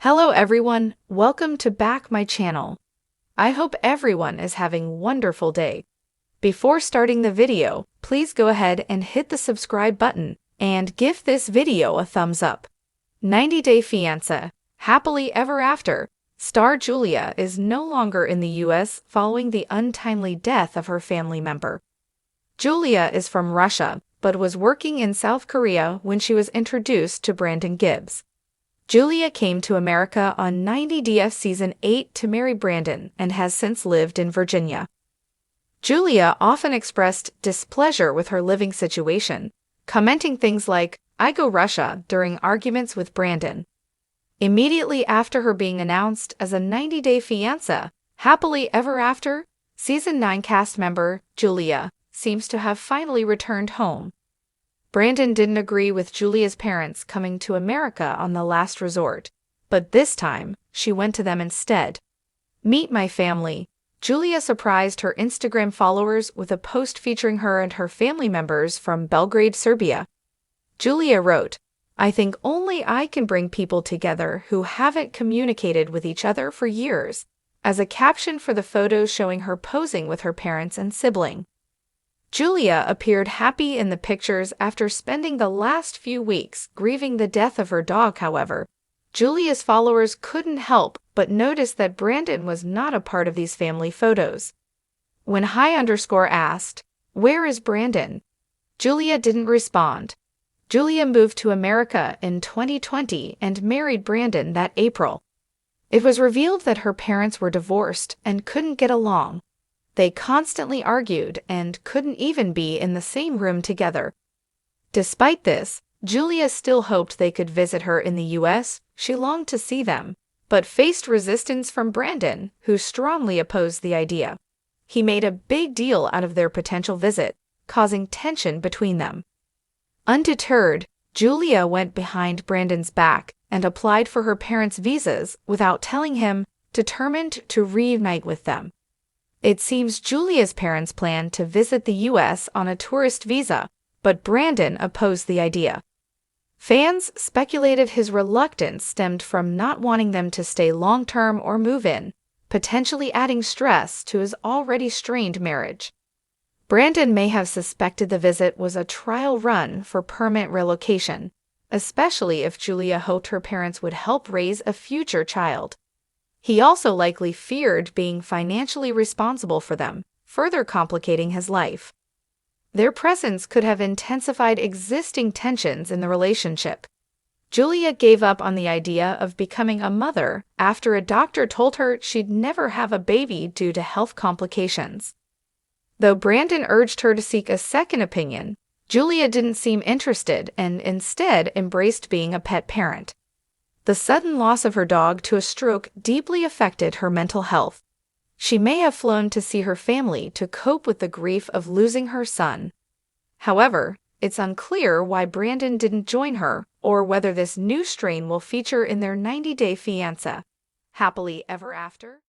Hello everyone, welcome to back my channel. I hope everyone is having a wonderful day. Before starting the video, please go ahead and hit the subscribe button and give this video a thumbs up. 90-Day Fiancé, Happily Ever After. Star Julia is no longer in the US following the untimely death of her family member. Julia is from Russia, but was working in South Korea when she was introduced to Brandon Gibbs. Julia came to America on 90DF Season 8 to marry Brandon and has since lived in Virginia. Julia often expressed displeasure with her living situation, commenting things like, "I go Russia," during arguments with Brandon. Immediately after her being announced as a 90-Day Fiancé, Happily Ever After, Season 9 cast member Julia seems to have finally returned home. Brandon didn't agree with Julia's parents coming to America on the last resort, but this time, she went to them instead. Meet my family. Julia surprised her Instagram followers with a post featuring her and her family members from Belgrade, Serbia. Julia wrote, "I think only I can bring people together who haven't communicated with each other for years," as a caption for the photos showing her posing with her parents and sibling. Julia appeared happy in the pictures after spending the last few weeks grieving the death of her dog. However, Julia's followers couldn't help but notice that Brandon was not a part of these family photos. When Hi_ asked, "Where is Brandon?" Julia didn't respond. Julia moved to America in 2020 and married Brandon that April. It was revealed that her parents were divorced and couldn't get along. They constantly argued and couldn't even be in the same room together. Despite this, Julia still hoped they could visit her in the US. She longed to see them, but faced resistance from Brandon, who strongly opposed the idea. He made a big deal out of their potential visit, causing tension between them. Undeterred, Julia went behind Brandon's back and applied for her parents' visas without telling him, determined to reunite with them. It seems Julia's parents planned to visit the US on a tourist visa, but Brandon opposed the idea. Fans speculated his reluctance stemmed from not wanting them to stay long-term or move in, potentially adding stress to his already strained marriage. Brandon may have suspected the visit was a trial run for permanent relocation, especially if Julia hoped her parents would help raise a future child. He also likely feared being financially responsible for them, further complicating his life. Their presence could have intensified existing tensions in the relationship. Julia gave up on the idea of becoming a mother after a doctor told her she'd never have a baby due to health complications. Though Brandon urged her to seek a second opinion, Julia didn't seem interested and instead embraced being a pet parent. The sudden loss of her dog to a stroke deeply affected her mental health. She may have flown to see her family to cope with the grief of losing her son. However, it's unclear why Brandon didn't join her or whether this new strain will feature in their 90-Day Fiancé, Happily Ever After.